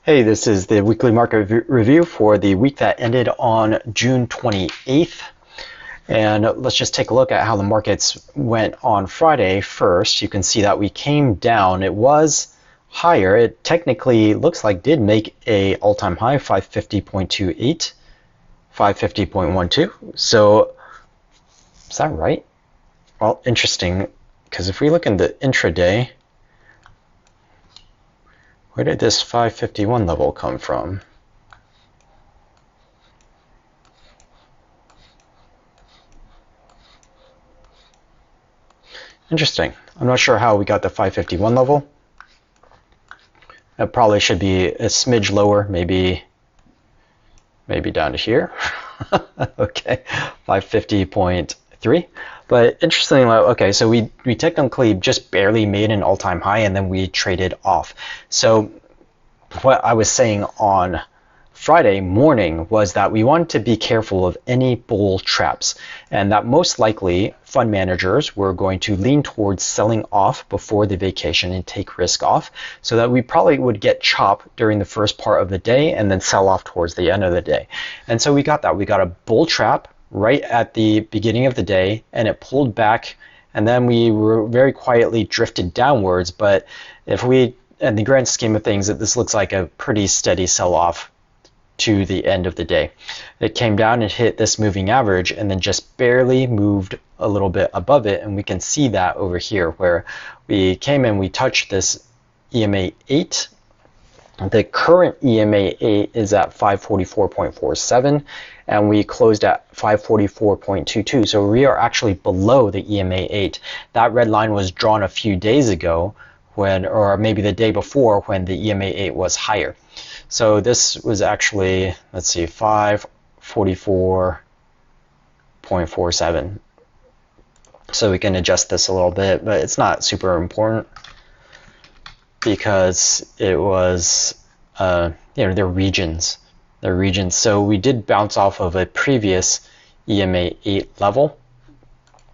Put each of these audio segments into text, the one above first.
Hey, this is the weekly market review for the week that ended on June 28th. And let's just take a look at how the markets went on Friday first. You can see that we came down. It was higher. It technically looks like did make a all-time high, 550.28, 550.12. So is that right? Well, interesting, because if we look in the intraday, where did this 551 level come from? Interesting. I'm not sure how we got the 551 level. It probably should be a smidge lower, maybe down to here. Okay, 550.3. But interestingly, okay, so we technically just barely made an all-time high and then we traded off. So what I was saying on Friday morning was that we wanted to be careful of any bull traps, and that most likely fund managers were going to lean towards selling off before the vacation and take risk off, so that we probably would get chop during the first part of the day and then sell off towards the end of the day. And so we got that. We got a bull trap right at the beginning of the day, and it pulled back, and then we were very quietly drifted downwards. But if we, in the grand scheme of things, this looks like a pretty steady sell-off to the end of the day. It came down and hit this moving average and then just barely moved a little bit above it, and we can see that over here where we came in, we touched this EMA 8. The current EMA 8 is at 544.47 and we closed at 544.22, so we are actually below the EMA 8. That red line was drawn a few days ago when, or maybe the day before, when the EMA 8 was higher. So this was actually, let's see, 544.47. So we can adjust this a little bit, but it's not super important because it was, they're regions. They're regions. So we did bounce off of a previous EMA 8 level.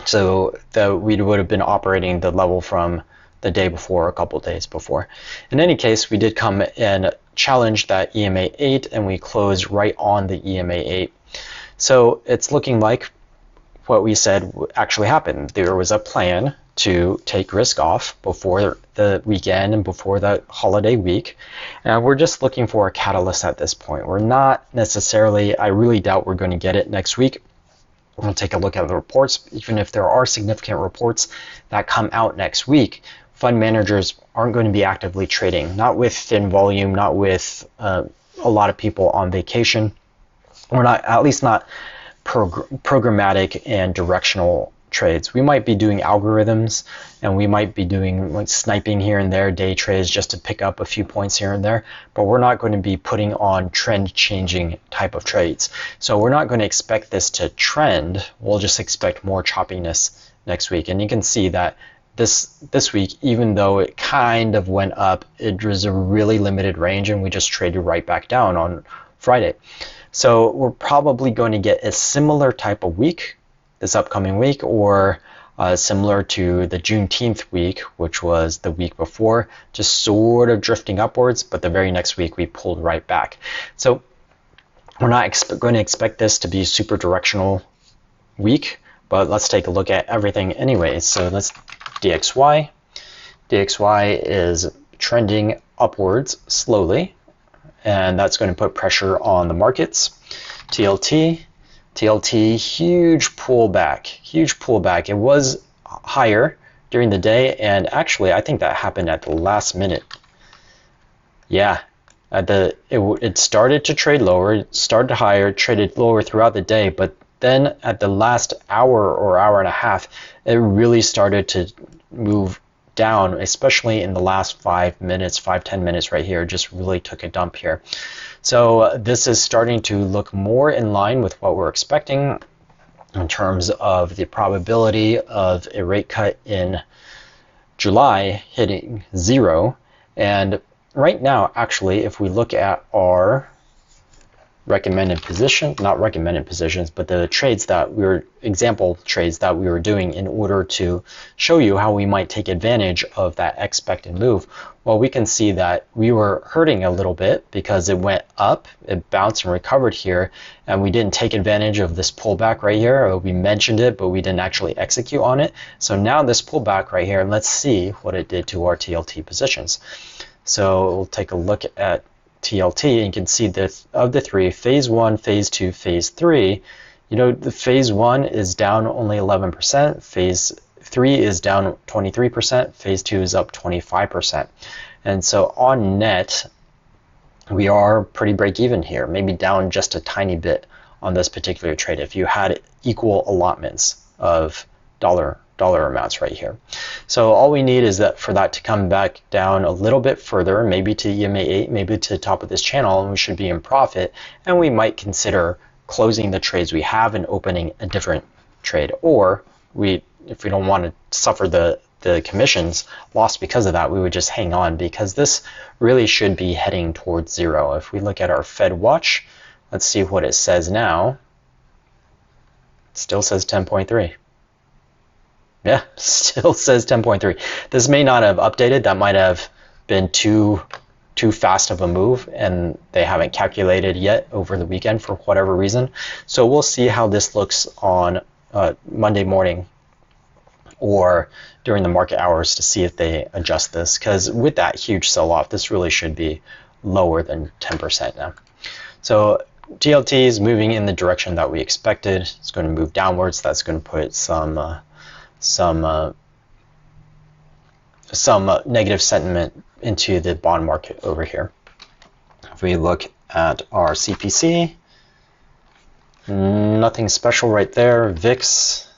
So we would have been operating the level from the day before, a couple days before. In any case, we did come and challenge that EMA 8 and we closed right on the EMA 8. So it's looking like what we said actually happened. There was a plan to take risk off before the weekend and before the holiday week. And we're just looking for a catalyst at this point. We're not necessarily, I really doubt we're going to get it next week. We'll take a look at the reports. Even if there are significant reports that come out next week, fund managers aren't going to be actively trading, not with thin volume, not with a lot of people on vacation, or not, at least not programmatic and directional trades. We might be doing algorithms and we might be doing like sniping here and there, day trades just to pick up a few points here and there, but we're not going to be putting on trend changing type of trades. So we're not going to expect this to trend. We'll just expect more choppiness next week. And you can see that this week, even though it kind of went up, it was a really limited range and we just traded right back down on Friday. So we're probably going to get a similar type of week this upcoming week, or similar to the Juneteenth week, which was the week before, just sort of drifting upwards, but the very next week we pulled right back. So we're not going to expect this to be a super directional week, but let's take a look at everything anyway. So let's DXY. DXY is trending upwards slowly, and that's going to put pressure on the markets. TLT, huge pullback. It was higher during the day, and actually I think that happened at the last minute. Yeah, it started to trade lower, it started higher, traded lower throughout the day, but then at the last hour or hour and a half, it really started to move down, especially in the last 5 minutes, 5-10 minutes right here. Just really took a dump here. So this is starting to look more in line with what we're expecting in terms of the probability of a rate cut in July hitting 0. And right now, actually, if we look at our recommended position, not recommended positions, but the trades that we were, example trades that we were doing in order to show you how we might take advantage of that expected move. Well, we can see that we were hurting a little bit because it went up, it bounced and recovered here, and we didn't take advantage of this pullback right here. We mentioned it, but we didn't actually execute on it. So now this pullback right here, let's see what it did to our TLT positions. So we'll take a look at TLT, and you can see that of the three, phase 1, phase 2, phase 3, you know, the phase 1 is down only 11%, phase 3 is down 23%, phase 2 is up 25%. And so on net, we are pretty break even here, maybe down just a tiny bit on this particular trade if you had equal allotments of dollar amounts right here. So all we need is that for that to come back down a little bit further, maybe to EMA 8, maybe to the top of this channel, and we should be in profit, and we might consider closing the trades we have and opening a different trade. Or if we don't want to suffer the commissions lost because of that, we would just hang on, because this really should be heading towards zero. If we look at our Fed watch, let's see what it says now. It still says 10.3. Yeah, still says 10.3. This may not have updated. That might have been too fast of a move, and they haven't calculated yet over the weekend for whatever reason. So we'll see how this looks on Monday morning or during the market hours to see if they adjust this, because with that huge sell-off, this really should be lower than 10% now. So TLT is moving in the direction that we expected. It's going to move downwards. That's going to put some negative sentiment into the bond market over here. If we look at our CPC, nothing special right there. VIX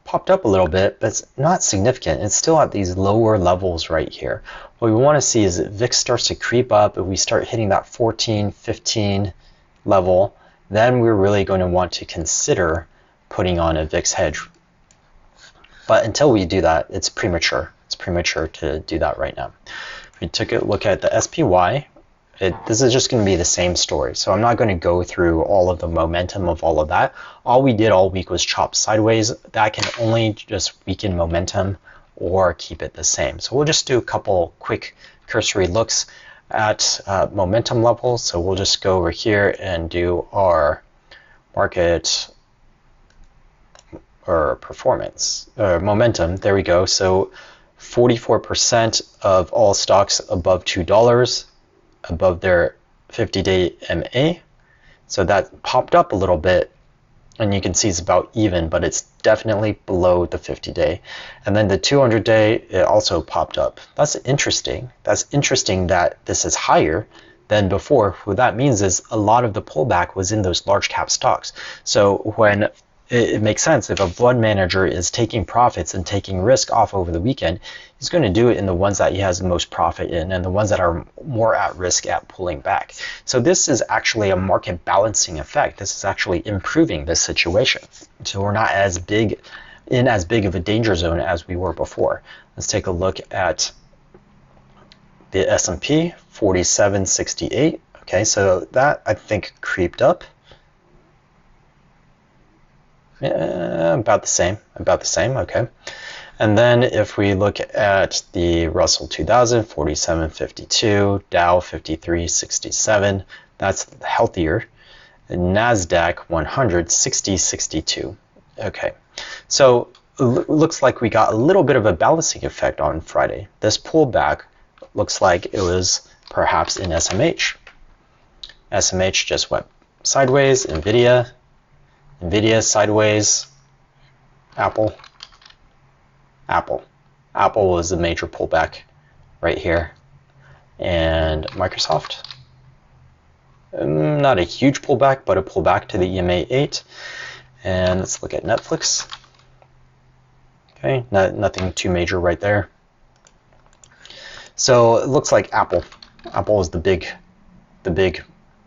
popped up a little bit, but it's not significant. It's still at these lower levels right here. What we want to see is that VIX starts to creep up. If we start hitting that 14, 15 level, then we're really going to want to consider putting on a VIX hedge. But until we do that, it's premature. It's premature to do that right now. If we took a look at the SPY, this is just going to be the same story. So I'm not going to go through all of the momentum of all of that. All we did all week was chop sideways. That can only just weaken momentum or keep it the same. So we'll just do a couple quick cursory looks at momentum levels. So we'll just go over here and do our market or performance or momentum. There we go. So 44% of all stocks above $2 above their 50-day MA. So that popped up a little bit, and you can see it's about even, but it's definitely below the 50-day. And then the 200-day, it also popped up. That's interesting. That's interesting that this is higher than before. What that means is a lot of the pullback was in those large cap stocks. So when it makes sense, if a fund manager is taking profits and taking risk off over the weekend, he's going to do it in the ones that he has the most profit in and the ones that are more at risk at pulling back. So this is actually a market balancing effect. This is actually improving this situation. So we're not as big of a danger zone as we were before. Let's take a look at the S&P 4768. Okay, so that I think creeped up. About the same, okay. And then if we look at the Russell 2000, 4752, Dow 5367, that's healthier. NASDAQ 100, 6062. Okay, so it looks like we got a little bit of a balancing effect on Friday. This pullback looks like it was perhaps in SMH. SMH just went sideways. NVIDIA sideways. Apple was the major pullback right here. And Microsoft, not a huge pullback, but a pullback to the EMA 8. And let's look at Netflix. Okay, nothing too major right there. So it looks like Apple is the big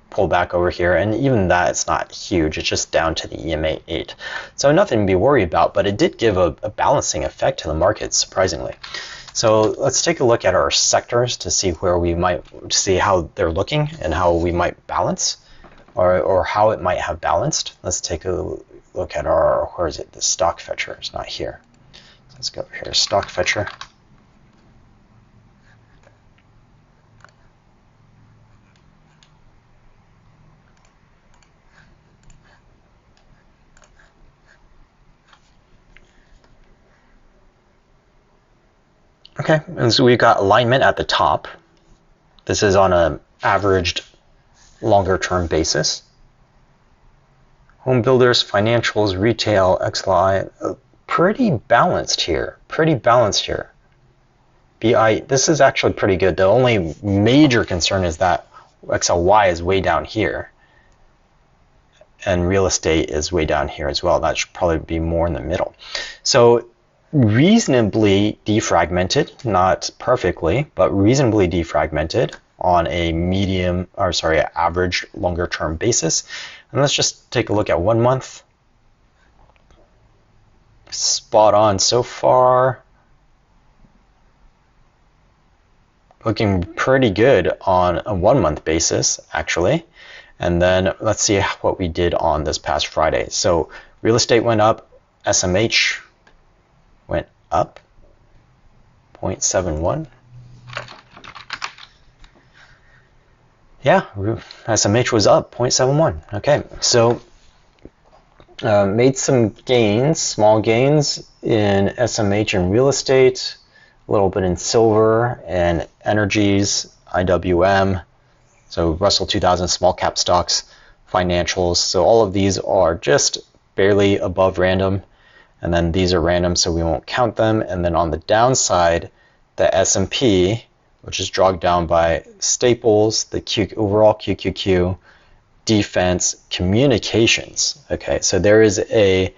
pullback over here, and even that, it's not huge. It's just down to the EMA 8. So nothing to be worried about, but it did give a balancing effect to the market, surprisingly. So let's take a look at our sectors to see where we might see how they're looking and how we might balance, or how it might have balanced. Let's take a look at our, where is it? The stock fetcher. It's not here. Let's go over here, stock fetcher. Okay, and so we've got alignment at the top. This is on an averaged longer term basis. Home builders, financials, retail, XLI, pretty balanced here. Pretty balanced here. BI, this is actually pretty good. The only major concern is that XLY is way down here. And real estate is way down here as well. That should probably be more in the middle. So reasonably defragmented, not perfectly, but reasonably defragmented on a medium, or sorry, average longer term basis. And let's just take a look at 1 month. Spot on so far. Looking pretty good on a 1 month basis, actually. And then let's see what we did on this past Friday. So real estate went up, SMH went up 0.71. Yeah, SMH was up 0.71. Okay, so made some gains, small gains in SMH and real estate, a little bit in silver and energies, IWM, so Russell 2000 small cap stocks, financials. So all of these are just barely above random, and then these are random, so we won't count them. And then on the downside, the S&P, which is dragged down by staples, the overall QQQ, defense, communications. Okay, so there is a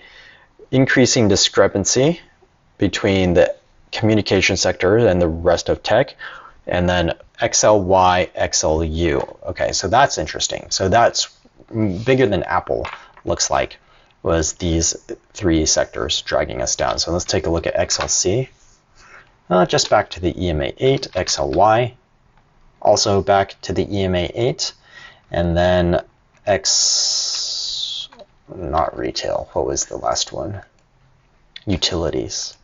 increasing discrepancy between the communication sector and the rest of tech, and then XLY, XLU. Okay, so that's interesting. So that's bigger than Apple looks like, was these three sectors dragging us down. So let's take a look at XLC. Just back to the EMA 8, XLY, also back to the EMA 8, and then not retail, what was the last one? Utilities.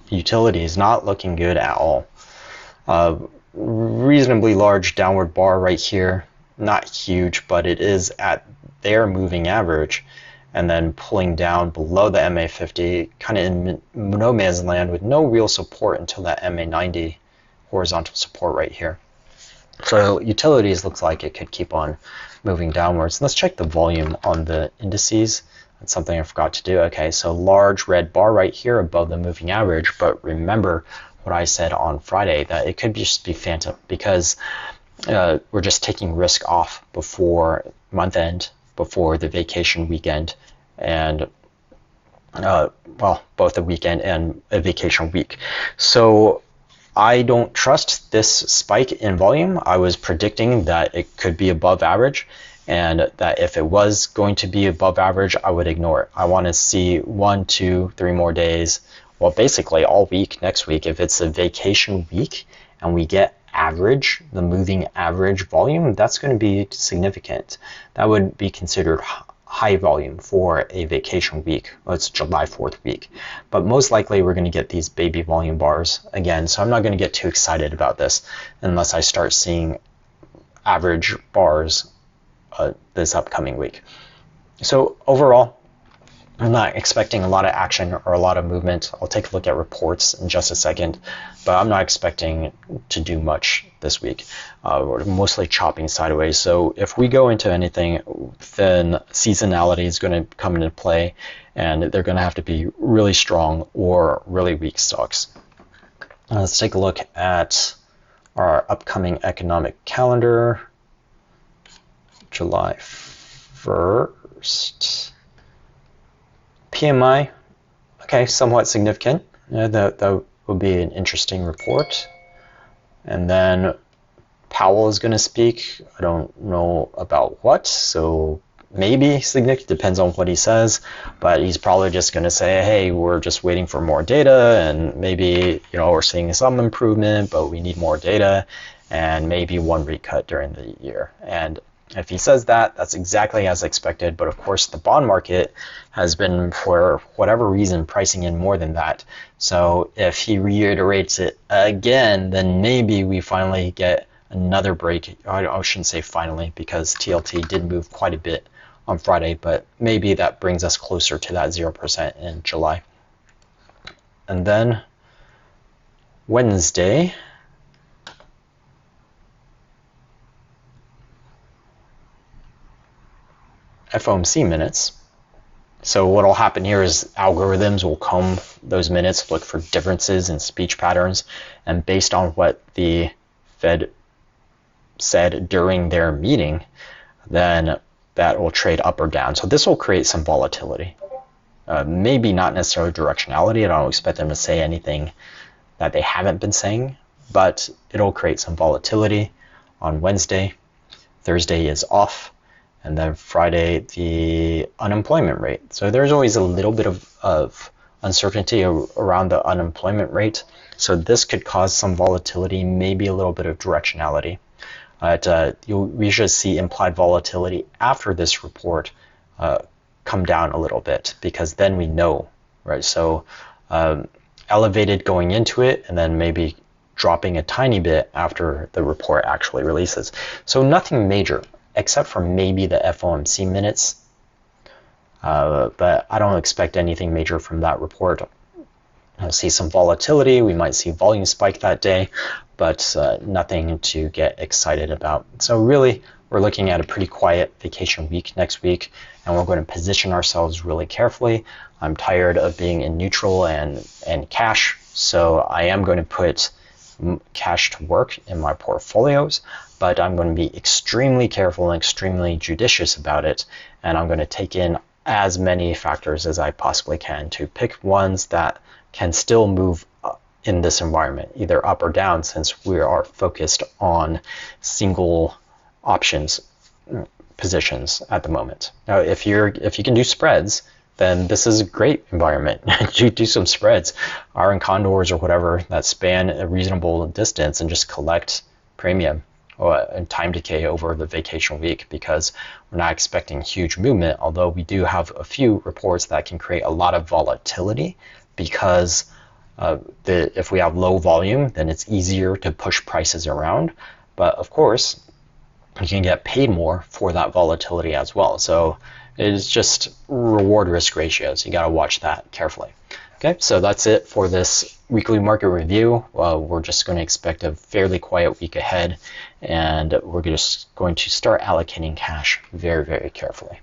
Utilities not looking good at all. Reasonably large downward bar right here, not huge, but it is at their moving average, and then pulling down below the MA50, kind of in no man's land with no real support until that MA90 horizontal support right here. So utilities looks like it could keep on moving downwards. Let's check the volume on the indices. That's something I forgot to do. Okay, so large red bar right here above the moving average, but remember what I said on Friday, that it could just be phantom, because we're just taking risk off before month end, before the vacation weekend, and well, both a weekend and a vacation week. So I don't trust this spike in volume. I was predicting that it could be above average, and that if it was going to be above average, I would ignore it. I want to see 1, 2, 3 more days, well, basically all week next week. If it's a vacation week and we get average, the moving average volume, that's going to be significant. That would be considered high volume for a vacation week. Well, it's July 4th week. But most likely we're going to get these baby volume bars again, so I'm not going to get too excited about this unless I start seeing average bars this upcoming week. So overall, I'm not expecting a lot of action or a lot of movement. I'll take a look at reports in just a second, but I'm not expecting to do much this week. We're mostly chopping sideways. So if we go into anything, then seasonality is going to come into play, and they're going to have to be really strong or really weak stocks. Let's take a look at our upcoming economic calendar. July 1st. PMI, okay, somewhat significant. That will be an interesting report. And then Powell is going to speak. I don't know about what, so maybe significant, depends on what he says, but he's probably just going to say, hey, we're just waiting for more data, and maybe, we're seeing some improvement, but we need more data, and maybe one rate cut during the year. And if he says that, that's exactly as expected. But of course, the bond market has been, for whatever reason, pricing in more than that. So if he reiterates it again, then maybe we finally get another break. I shouldn't say finally, because TLT did move quite a bit on Friday, but maybe that brings us closer to that 0% in July. And then Wednesday, FOMC minutes. So what will happen here is algorithms will comb those minutes, look for differences in speech patterns, and based on what the Fed said during their meeting, then that will trade up or down. So this will create some volatility. Maybe not necessarily directionality. I don't expect them to say anything that they haven't been saying, but it'll create some volatility on Wednesday. Thursday is off. And then Friday, the unemployment rate. So there's always a little bit of uncertainty around the unemployment rate. So this could cause some volatility, maybe a little bit of directionality. We should see implied volatility after this report come down a little bit, because then we know, right? So elevated going into it, and then maybe dropping a tiny bit after the report actually releases. So nothing major, except for maybe the FOMC minutes. But I don't expect anything major from that report. I'll see some volatility. We might see volume spike that day, but nothing to get excited about. So really, we're looking at a pretty quiet vacation week next week, and we're going to position ourselves really carefully. I'm tired of being in neutral and cash, so I am going to put cash to work in my portfolios, but I'm going to be extremely careful and extremely judicious about it, and I'm going to take in as many factors as I possibly can to pick ones that can still move in this environment, either up or down, since we are focused on single options positions at the moment. Now, if you can do spreads, then this is a great environment. You do some spreads, iron condors or whatever, that span a reasonable distance, and just collect premium and time decay over the vacation week, because we're not expecting huge movement, although we do have a few reports that can create a lot of volatility, because if we have low volume, then it's easier to push prices around. But of course, you can get paid more for that volatility as well. So it's just reward risk ratios. You got to watch that carefully. Okay, so that's it for this weekly market review. We're just going to expect a fairly quiet week ahead, and we're just going to start allocating cash very, very carefully.